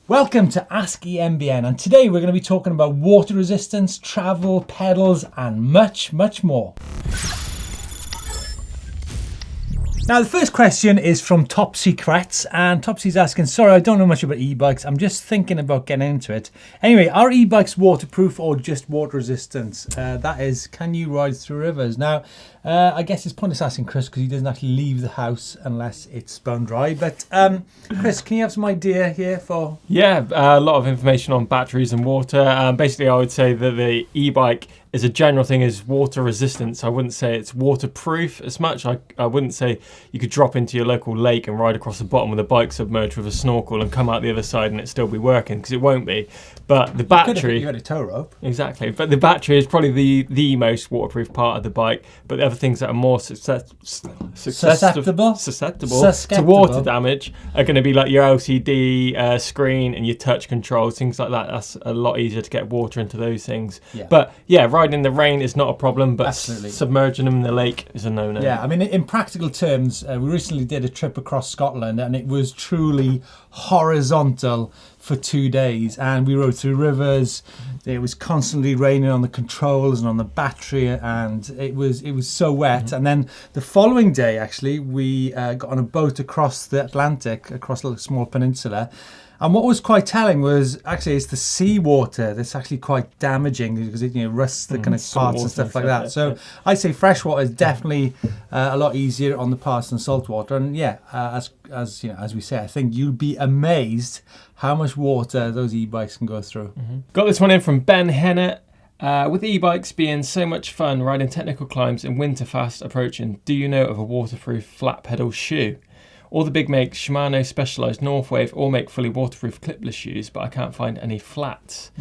Welcome to Ask EMBN, and today we're going to be talking about water resistance, travel, pedals and much more. Now the first question is from Top Secrets, and Topsy's asking, sorry I don't know much about e-bikes, I'm just thinking about getting into it. Anyway, are e-bikes waterproof or just water resistance? That is, can you ride through rivers? Now I guess it's pointless asking Chris because he doesn't actually leave the house unless it's bone dry, but Chris, can you have some idea here for... Yeah, a lot of information on batteries and water. Basically I would say that the e-bike is a general thing is water resistance. I wouldn't say it's waterproof as much. I wouldn't say you could drop into your local lake and ride across the bottom with a bike submerged with a snorkel and come out the other side and it still be working, because it won't be. But the battery... You had a tow rope. Exactly. But the battery is probably the most waterproof part of the bike. But the other things that are more susceptible to water damage are going to be like your LCD screen and your touch controls, things like that. That's a lot easier to get water into those things. Yeah. But yeah, riding in the rain is not a problem, but submerging them in the lake is a no-no. Yeah, I mean, in practical terms, we recently did a trip across Scotland and it was truly horizontal for 2 days, and we rode through rivers. It was constantly raining on the controls and on the battery, and it was so wet. Mm-hmm. And then the following day, actually, we got on a boat across the Atlantic, across a little small peninsula. And what was quite telling was actually it's the seawater that's actually quite damaging because it rusts the kind of parts and stuff like that. So I'd say freshwater is definitely a lot easier on the parts than saltwater. And yeah, as we say, I think you'll be amazed how much water those e-bikes can go through. Mm-hmm. Got this one in from Ben Hennett. With e-bikes being so much fun riding technical climbs and winter fast approaching, do you know of a waterproof flat pedal shoe? All the big makes, Shimano, Specialized, Northwave, all make fully waterproof clipless shoes, but I can't find any flats.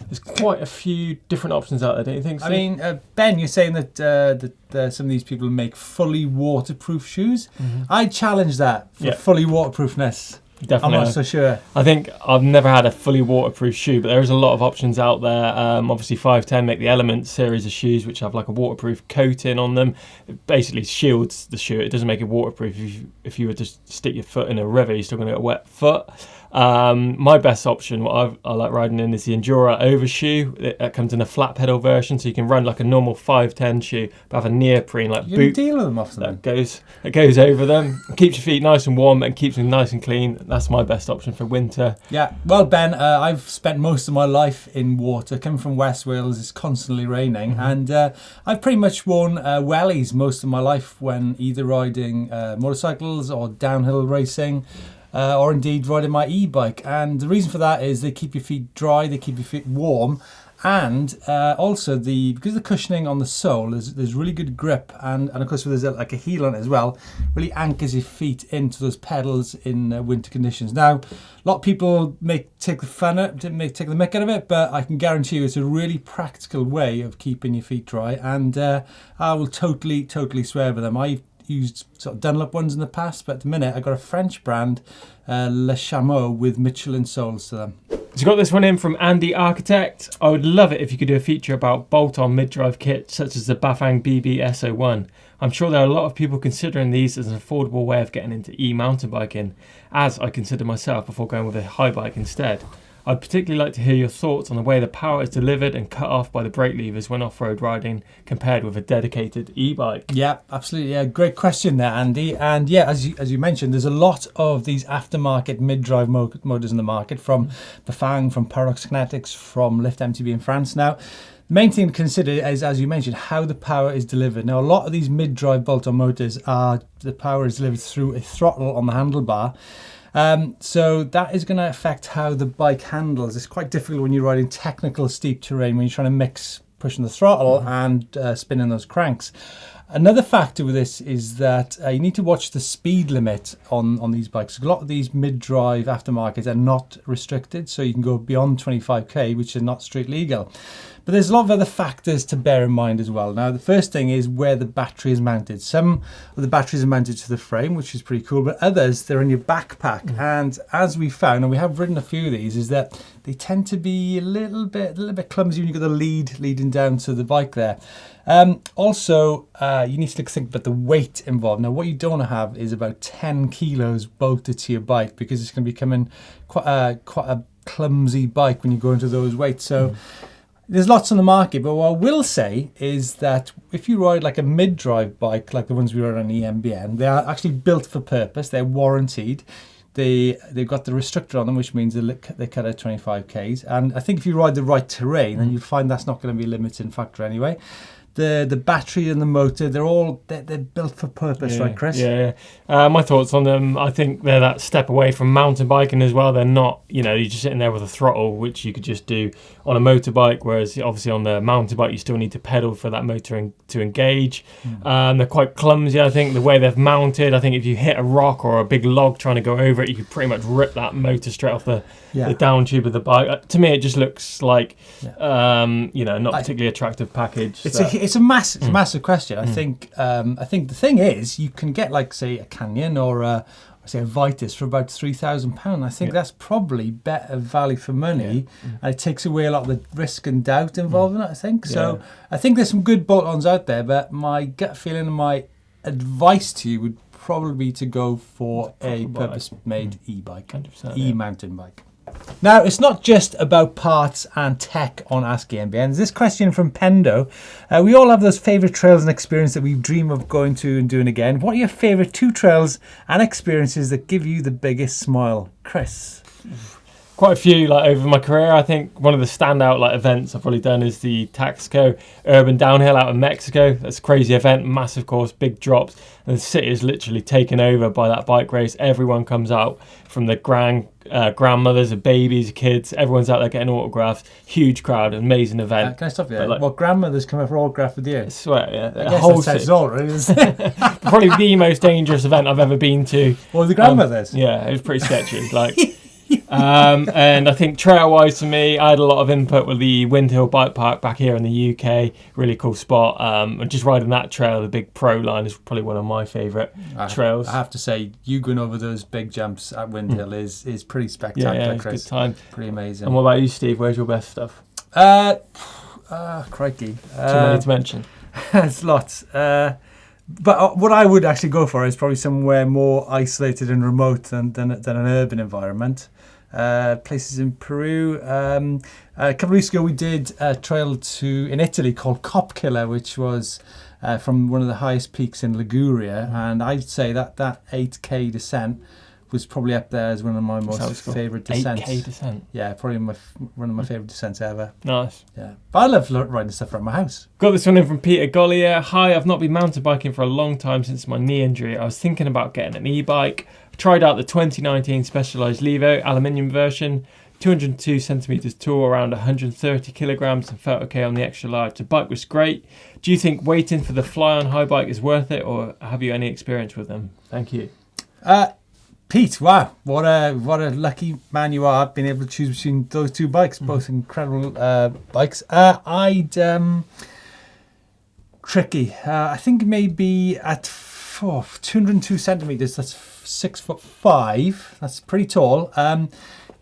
There's quite a few different options out there, don't you think so? I mean, Ben, you're saying that some of these people make fully waterproof shoes. Mm-hmm. I challenge that for fully waterproofness. Definitely. I'm not so sure. I think I've never had a fully waterproof shoe, but there is a lot of options out there. Obviously 510 make the Element series of shoes which have like a waterproof coating on them. It basically shields the shoe. It doesn't make it waterproof. If you were to stick your foot in a river, you're still going to get a wet foot. My best option, what I like riding in, is the Endura Overshoe. It comes in a flat pedal version, so you can run like a normal 510 shoe, but have a neoprene like boot. You deal with them often. That goes over them, keeps your feet nice and warm and keeps them nice and clean. That's my best option for winter. Yeah, well, Ben, I've spent most of my life in water. Coming from West Wales, it's constantly raining, and I've pretty much worn wellies most of my life when either riding motorcycles or downhill racing. Or indeed riding my e-bike, and the reason for that is they keep your feet dry, they keep your feet warm, and also because the cushioning on the sole there's really good grip, and of course there's like a heel on it as well, really anchors your feet into those pedals in winter conditions. Now, a lot of people take the mick out of it, but I can guarantee you it's a really practical way of keeping your feet dry, and I will totally swear by them. I've used sort of Dunlop ones in the past, but at the minute I got a French brand, Le Chameau, with Michelin soles to them. So you got this one in from Andy Architect. I would love it if you could do a feature about bolt-on mid-drive kits such as the Bafang BB SO1. I'm sure there are a lot of people considering these as an affordable way of getting into e-mountain biking, as I consider myself before going with a high bike instead. I'd particularly like to hear your thoughts on the way the power is delivered and cut off by the brake levers when off-road riding compared with a dedicated e-bike. Yeah, absolutely. Yeah, great question there, Andy. And yeah, as you mentioned, there's a lot of these aftermarket mid-drive motors in the market, from Bafang, from Paradox Kinetics, from Lift eMTB in France. Now, the main thing to consider is, as you mentioned, how the power is delivered. Now, a lot of these mid-drive bolt-on motors the power is delivered through a throttle on the handlebar. So that is going to affect how the bike handles. It's quite difficult when you're riding technical steep terrain, when you're trying to mix pushing the throttle and spinning those cranks. Another factor with this is that you need to watch the speed limit on these bikes. A lot of these mid-drive aftermarkets are not restricted, so you can go beyond 25k, which is not street legal. But there's a lot of other factors to bear in mind as well. Now, the first thing is where the battery is mounted. Some of the batteries are mounted to the frame, which is pretty cool, but others, they're in your backpack. And as we found, and we have ridden a few of these, is that they tend to be a little bit clumsy when you've got the lead leading down to the bike there. Also, you need to think about the weight involved. Now, what you don't have is about 10 kilos bolted to your bike, because it's going to be becoming quite a clumsy bike when you go into those weights. So there's lots on the market, but what I will say is that if you ride like a mid-drive bike, like the ones we ride on EMBN, they are actually built for purpose. They're warranted. They've got the restrictor on them, which means they cut at 25 k's. And I think if you ride the right terrain, then you'll find that's not going to be a limiting factor anyway. The battery and the motor, they're built for purpose, right, Chris? Yeah. My thoughts on them, I think they're that step away from mountain biking as well. They're not, you're just sitting there with a throttle, which you could just do on a motorbike, whereas obviously on the mountain bike, you still need to pedal for that motor to engage. They're quite clumsy, I think, the way they've mounted. I think if you hit a rock or a big log trying to go over it, you could pretty much rip that motor straight off the down tube of the bike. To me, it just looks like, not particularly attractive package. It's a massive question. I think the thing is, you can get like, say, a Canyon or a Vitus for about £3,000. I think that's probably better value for money, and it takes away a lot of the risk and doubt involved in it, I think. So I think there's some good bolt-ons out there, but my gut feeling and my advice to you would probably be to go for a purpose-made e-bike, e-mountain bike. Now, it's not just about parts and tech on Ask EMBN. There's this question from Pendo. We all have those favourite trails and experiences that we dream of going to and doing again. What are your favourite 2 trails and experiences that give you the biggest smile? Chris? Quite a few over my career. I think one of the standout events I've probably done is the Taxco Urban Downhill out in Mexico. That's a crazy event, massive course, big drops, and the city is literally taken over by that bike race. Everyone comes out, from the grandmothers, the babies, the kids. Everyone's out there getting autographs. Huge crowd, amazing event. Can I stop you there? grandmothers come out for autograph with you? I swear, yeah. I guess that says all, really. Probably the most dangerous event I've ever been to. Well, the grandmothers? Yeah, it was pretty sketchy. And I think trail-wise, for me, I had a lot of input with the Windhill Bike Park back here in the UK. Really cool spot. And just riding that trail, the big Pro line, is probably one of my favourite trails. I have to say, you going over those big jumps at Windhill is pretty spectacular, yeah, it's Chris. a good time. Pretty amazing. And what about you, Steve? Where's your best stuff? Crikey. Too many to mention. There's lots. But what I would actually go for is probably somewhere more isolated and remote than an urban environment. Places in Peru. A couple of weeks ago, we did a trail in Italy called Cop Killer, which was from one of the highest peaks in Liguria, and I'd say that 8k descent was probably up there as one of my most favourite descents. 8k descent? Yeah, probably one of my favourite descents ever. Nice. Yeah, but I love riding stuff around my house. Got this one in from Peter Gollier. Hi, I've not been mountain biking for a long time since my knee injury. I was thinking about getting an e-bike. Tried out the 2019 Specialized Levo aluminium version, 202 centimeters tall, around 130 kilograms, and felt okay on the extra large. The bike was great. Do you think waiting for the Flyon high bike is worth it, or have you any experience with them? Thank you. Pete, wow, what a lucky man you are, being able to choose between those 2 bikes, both incredible bikes. Tricky. I think maybe at 202 centimeters, that's 6'5". That's pretty tall.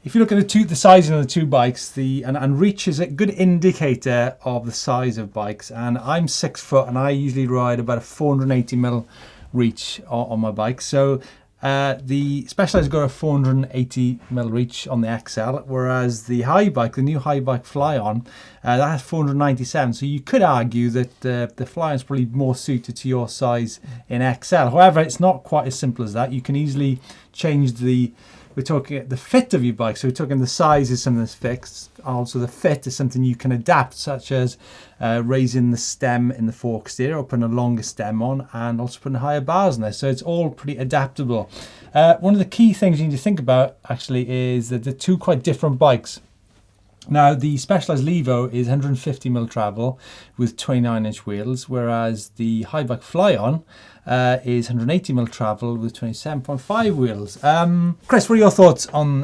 If you look at the sizing of the 2 bikes, and reach is a good indicator of the size of bikes. And I'm 6 foot, and I usually ride about a 480mm reach on my bike. So the Specialized got a 480mm reach on the XL, whereas the new high bike Flyon, that has 497. So you could argue that the Flyon is probably more suited to your size in XL. However, it's not quite as simple as that. You can easily change we're talking the fit of your bike. So we're talking the size is something that's fixed. Also the fit is something you can adapt, such as raising the stem in the fork steer or putting a longer stem on, and also putting higher bars in there. So it's all pretty adaptable. One of the key things you need to think about actually is that they're 2 quite different bikes. Now, the Specialized Levo is 150mm travel with 29-inch wheels, whereas the high bike Flyon is 180mm travel with 27.5 wheels. Chris, what are your thoughts on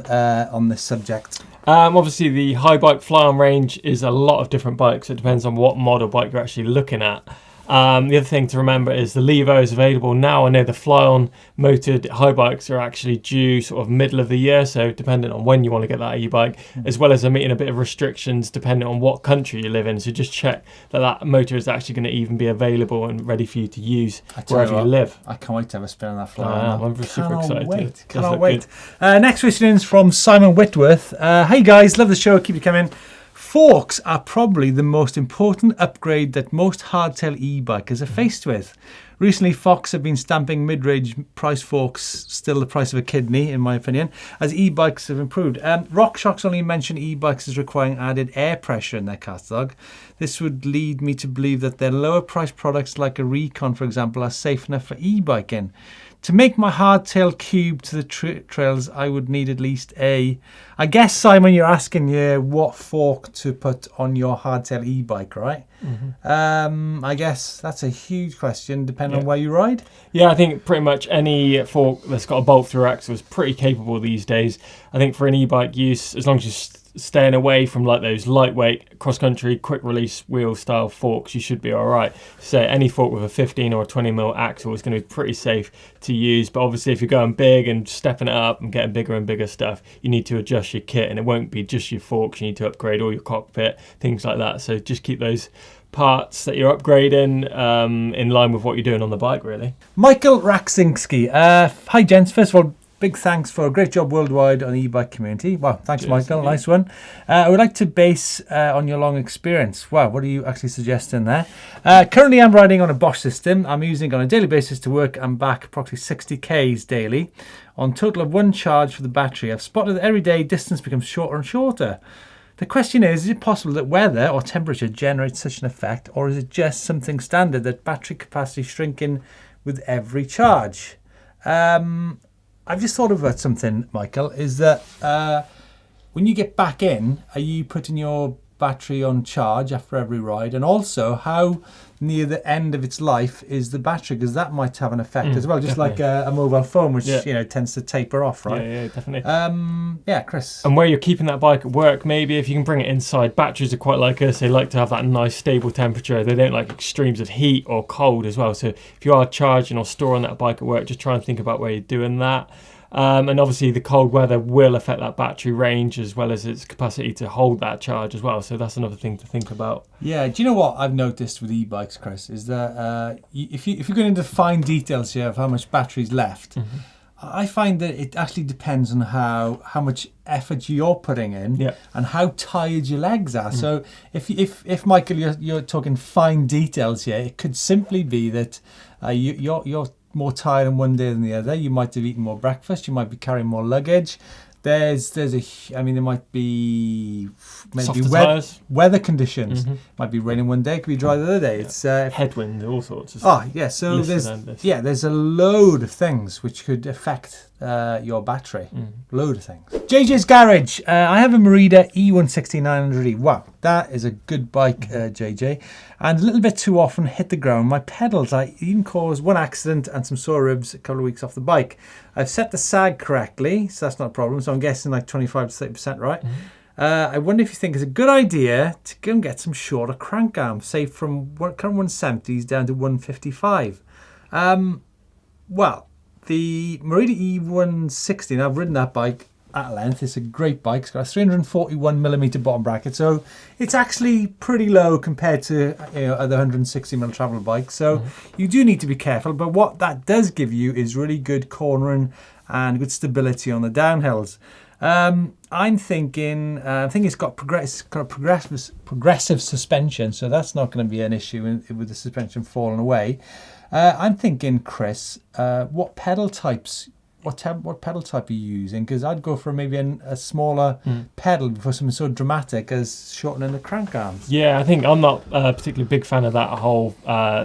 this subject? Obviously, the high bike Flyon range is a lot of different bikes. It depends on what model bike you're actually looking at. The other thing to remember is the Levo is available now. I know the Flyon motored high bikes are actually due sort of middle of the year, so depending on when you want to get that e-bike, as well as they're meeting a bit of restrictions depending on what country you live in. So just check that that motor is actually going to even be available and ready for you to use wherever you live. I can't wait to have a spin on that Flyon. I'm super excited. Cannot wait. Next question is from Simon Whitworth. Hey guys, love the show. Keep it coming. Forks are probably the most important upgrade that most hardtail e-bikers are faced with. Recently, Fox have been stamping mid-range price forks, still the price of a kidney, in my opinion, as e-bikes have improved. RockShox only mentioned e-bikes as requiring added air pressure in their catalogue. This would lead me to believe that their lower-priced products, like a Recon, for example, are safe enough for e-biking. To make my hardtail cube to the trails, I would need at least I guess, Simon, you're asking what fork to put on your hardtail e-bike, right? Mm-hmm. I guess that's a huge question, depending on where you ride. Yeah, I think pretty much any fork that's got a bolt-through axle is pretty capable these days. I think for an e-bike use, as long as you're staying away from like those lightweight cross-country quick-release wheel-style forks, you should be all right. So any fork with a 15 or a 20mm axle is going to be pretty safe to use. But obviously, if you're going big and stepping it up and getting bigger and bigger stuff, you need to adjust your kit, and it won't be just your forks. You need to upgrade all your cockpit, things like that. So just keep those parts that you're upgrading in line with what you're doing on the bike, really. Michael Raksinski. Hi, gents. First of all, big thanks for a great job worldwide on the e-bike community. Wow, thanks, Michael. Nice one. I would like to base on your long experience. Wow, what are you actually suggesting there? Currently, I'm riding on a Bosch system. I'm using it on a daily basis to work and back approximately 60 Ks daily. On total of 1 charge for the battery. I've spotted that every day distance becomes shorter and shorter. The question is it possible that weather or temperature generates such an effect, or is it just something standard that battery capacity shrinking with every charge? I've just thought about something, Michael, is that when you get back in, are you putting your battery on charge after every ride? And also, how near the end of its life is the battery? Because that might have an effect as well, just definitely. Like a mobile phone, which tends to taper off, right? Yeah, definitely. Chris. And where you're keeping that bike at work, maybe if you can bring it inside. Batteries are quite like us. They like to have that nice stable temperature. They don't like extremes of heat or cold as well. So if you are charging or storing that bike at work, just try and think about where you're doing that. And obviously the cold weather will affect that battery range as well as its capacity to hold that charge as well. So that's another thing to think about. Yeah, do you know what I've noticed with e-bikes, Chris, is that if you're going into fine details here of how much battery's left, I find that it actually depends on how much effort you're putting in and how tired your legs are. So if Michael, you're talking fine details here, it could simply be that you're more tired on one day than the other. You might have eaten more breakfast. You might be carrying more luggage. There might be maybe weather conditions. Might be raining one day, it could be dry the other day. It's headwind, all sorts of stuff. So there's a load of things which could affect your battery. Load of things. JJ's Garage. I have a Merida E16900E. Wow, that is a good bike, JJ. And a little bit too often hit the ground. My pedals, I even caused one accident and some sore ribs a couple of weeks off the bike. I've set the sag correctly, so that's not a problem. So I'm guessing like 25 to 30%, right? I wonder if you think it's a good idea to go and get some shorter crank arms, say from current 170s down to 155. Well, the Merida E160, I've ridden that bike at length. It's a great bike. It's got a 341mm bottom bracket, so it's actually pretty low compared to other 160mm travel bikes. So you do need to be careful. But what that does give you is really good cornering and good stability on the downhills. I'm thinking it's got progressive suspension, so that's not going to be an issue with the suspension falling away. I'm thinking, Chris, what pedal type are you using? Because I'd go for maybe a smaller pedal for something so dramatic as shortening the crank arms. Yeah, I think I'm not a particularly big fan of that whole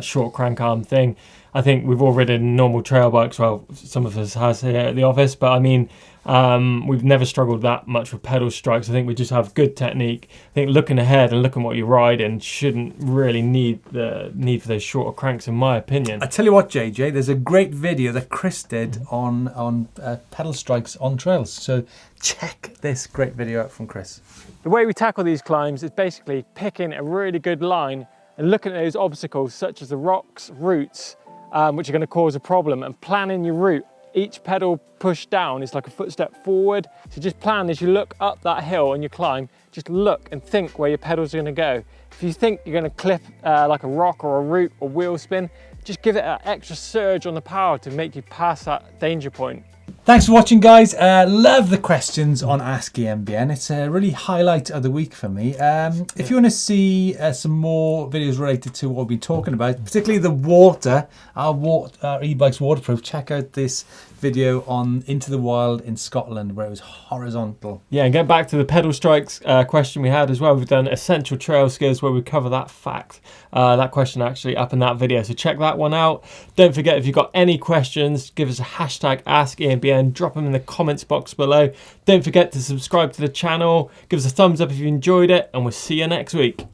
short crank arm thing. I think we've all ridden normal trail bikes. Well, some of us has here at the office, but I mean, we've never struggled that much with pedal strikes. I think we just have good technique. I think looking ahead and looking what you're riding shouldn't really need for those shorter cranks, in my opinion. I tell you what, JJ, there's a great video that Chris did on pedal strikes on trails. So check this great video out from Chris. The way we tackle these climbs is basically picking a really good line and looking at those obstacles such as the rocks, roots, which are going to cause a problem, and planning your route. Each pedal pushed down is like a footstep forward. So just plan as you look up that hill and you climb, just look and think where your pedals are going to go. If you think you're going to clip like a rock or a root or wheel spin, just give it an extra surge on the power to make you pass that danger point. Thanks for watching, guys. Love the questions on Ask EMBN. It's a really highlight of the week for me. If you want to see some more videos related to what we've been talking about, particularly the water, our e-bike's waterproof, check out this video on Into the Wild in Scotland where it was horizontal. Yeah, and get back to the pedal strikes question we had as well. We've done essential trail skills where we cover that fact, that question actually up in that video. So check that one out. Don't forget, if you've got any questions, give us a hashtag Ask EMBN, drop them in the comments box below. Don't forget to subscribe to the channel, give us a thumbs up if you enjoyed it, and we'll see you next week.